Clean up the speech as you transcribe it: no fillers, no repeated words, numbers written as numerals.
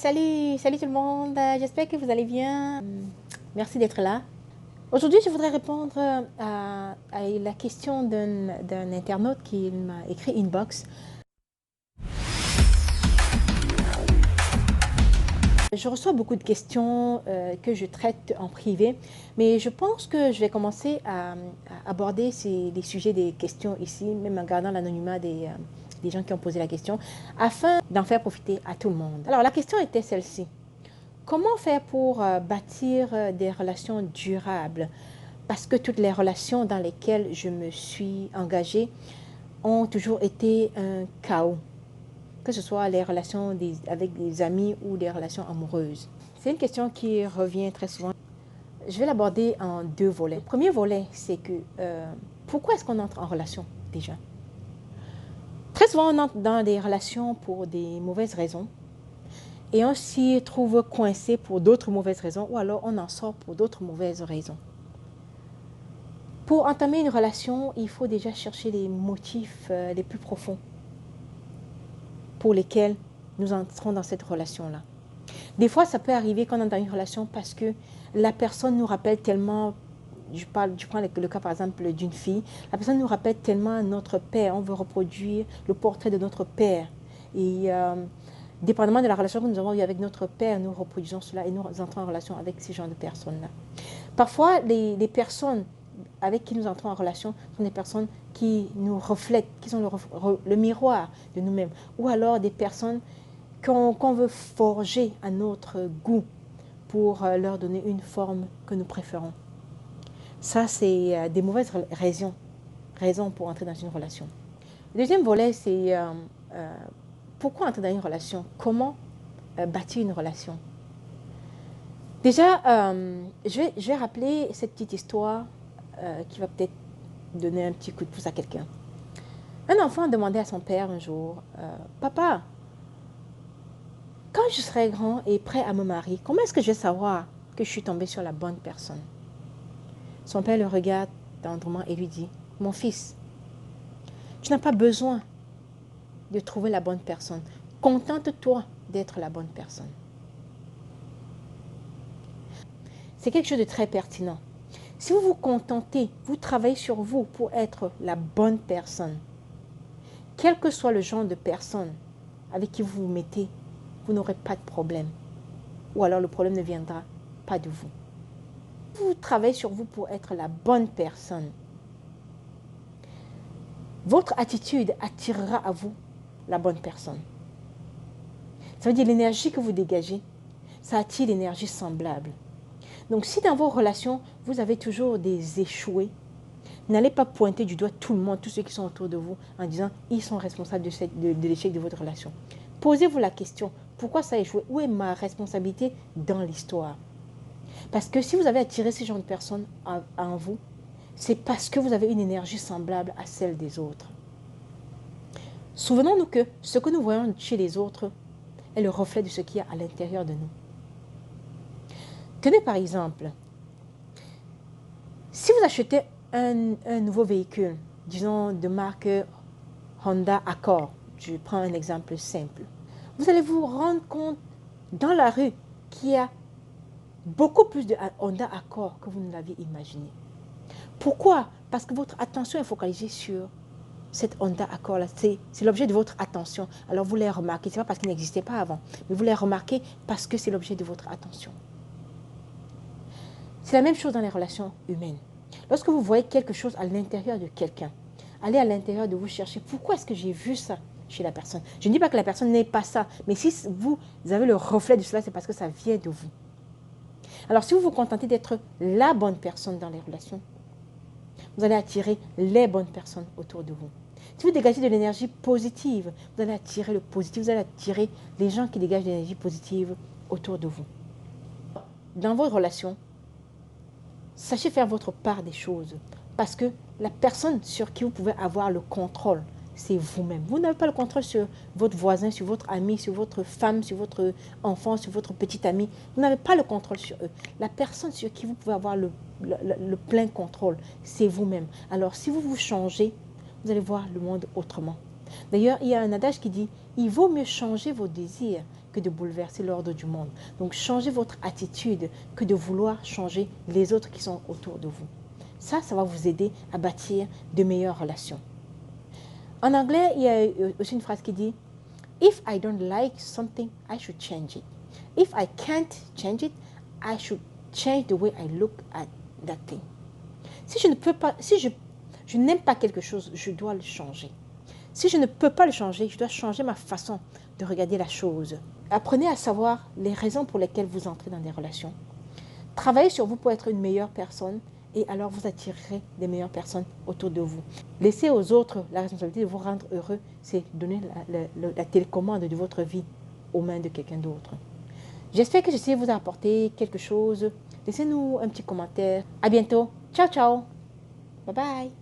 Salut tout le monde, j'espère que vous allez bien. Merci d'être là. Aujourd'hui, je voudrais répondre à la question d'un internaute qui m'a écrit inbox. Je reçois beaucoup de questions que je traite en privé, mais je pense que je vais commencer à aborder les sujets des questions ici, même en gardant l'anonymat des gens qui ont posé la question, afin d'en faire profiter à tout le monde. Alors, la question était celle-ci. Comment faire pour bâtir des relations durables? Parce que toutes les relations dans lesquelles je me suis engagée ont toujours été un chaos, que ce soit les relations avec des amis ou des relations amoureuses. C'est une question qui revient très souvent. Je vais l'aborder en deux volets. Le premier volet, c'est que pourquoi est-ce qu'on entre en relation déjà? Très souvent, on entre dans des relations pour des mauvaises raisons. Et on s'y trouve coincé pour d'autres mauvaises raisons ou alors on en sort pour d'autres mauvaises raisons. Pour entamer une relation, il faut déjà chercher les motifs les plus profonds pour lesquels nous entrons dans cette relation-là. Des fois, ça peut arriver qu'on entre dans une relation parce que la personne nous rappelle tellement, je prends le cas par exemple d'une fille, la personne nous rappelle tellement notre père, on veut reproduire le portrait de notre père. Et dépendamment de la relation que nous avons eue avec notre père, nous reproduisons cela et nous entrons en relation avec ces genres de personnes-là. Parfois, les personnes avec qui nous entrons en relation sont des personnes qui nous reflètent, qui sont le miroir de nous-mêmes. Ou alors des personnes qu'on veut forger à notre goût pour leur donner une forme que nous préférons. Ça, c'est des mauvaises raisons pour entrer dans une relation. Le deuxième volet, c'est pourquoi entrer dans une relation? Comment bâtir une relation? Déjà, je vais rappeler cette petite histoire qui va peut-être donner un petit coup de pouce à quelqu'un. Un enfant demandait à son père un jour, « Papa, quand je serai grand et prêt à me marier, comment est-ce que je vais savoir que je suis tombée sur la bonne personne ?» Son père le regarde tendrement et lui dit, « Mon fils, tu n'as pas besoin de trouver la bonne personne. Contente-toi d'être la bonne personne. » C'est quelque chose de très pertinent. Si vous vous contentez, vous travaillez sur vous pour être la bonne personne, quel que soit le genre de personne avec qui vous vous mettez, vous n'aurez pas de problème. Ou alors le problème ne viendra pas de vous. Vous travaillez sur vous pour être la bonne personne. Votre attitude attirera à vous la bonne personne. Ça veut dire l'énergie que vous dégagez, ça attire l'énergie semblable. Donc si dans vos relations, vous avez toujours des échoués, n'allez pas pointer du doigt tout le monde, tous ceux qui sont autour de vous, en disant ils sont responsables de l'échec de votre relation. Posez-vous la question, pourquoi ça a échoué? Où est ma responsabilité dans l'histoire? Parce que si vous avez attiré ces genre de personnes en vous, c'est parce que vous avez une énergie semblable à celle des autres. Souvenons-nous que ce que nous voyons chez les autres est le reflet de ce qu'il y a à l'intérieur de nous. Tenez par exemple, si vous achetez un nouveau véhicule, disons de marque Honda Accord, je prends un exemple simple, vous allez vous rendre compte dans la rue qu'il y a beaucoup plus de Honda Accord que vous ne l'aviez imaginé. Pourquoi? Parce que votre attention est focalisée sur cette Honda Accord-là. C'est l'objet de votre attention. Alors vous les remarquez. Ce n'est pas parce qu'il n'existait pas avant, mais vous les remarquez parce que c'est l'objet de votre attention. C'est la même chose dans les relations humaines. Lorsque vous voyez quelque chose à l'intérieur de quelqu'un, allez à l'intérieur de vous chercher pourquoi est-ce que j'ai vu ça chez la personne. Je ne dis pas que la personne n'est pas ça, mais si vous avez le reflet de cela, c'est parce que ça vient de vous. Alors si vous vous contentez d'être la bonne personne dans les relations, vous allez attirer les bonnes personnes autour de vous. Si vous dégagez de l'énergie positive, vous allez attirer le positif, vous allez attirer les gens qui dégagent de l'énergie positive autour de vous. Dans vos relations, sachez faire votre part des choses parce que la personne sur qui vous pouvez avoir le contrôle, c'est vous-même. Vous n'avez pas le contrôle sur votre voisin, sur votre ami, sur votre femme, sur votre enfant, sur votre petit ami. Vous n'avez pas le contrôle sur eux. La personne sur qui vous pouvez avoir le plein contrôle, c'est vous-même. Alors, si vous vous changez, vous allez voir le monde autrement. D'ailleurs, il y a un adage qui dit « Il vaut mieux changer vos désirs que de bouleverser l'ordre du monde. Donc, changez votre attitude que de vouloir changer les autres qui sont autour de vous. Ça va vous aider à bâtir de meilleures relations. En anglais, il y a aussi une phrase qui dit « If I don't like something, I should change it. If I can't change it, I should change the way I look at that thing. » Si je ne peux pas, si je n'aime pas quelque chose, je dois le changer. Si je ne peux pas le changer, je dois changer ma façon de regarder la chose. Apprenez à savoir les raisons pour lesquelles vous entrez dans des relations. Travaillez sur vous pour être une meilleure personne et alors vous attirerez des meilleures personnes autour de vous. Laissez aux autres la responsabilité de vous rendre heureux, c'est donner la télécommande de votre vie aux mains de quelqu'un d'autre. J'espère que j'essaie de vous apporter quelque chose. Laissez-nous un petit commentaire. À bientôt. Ciao, ciao. Bye bye.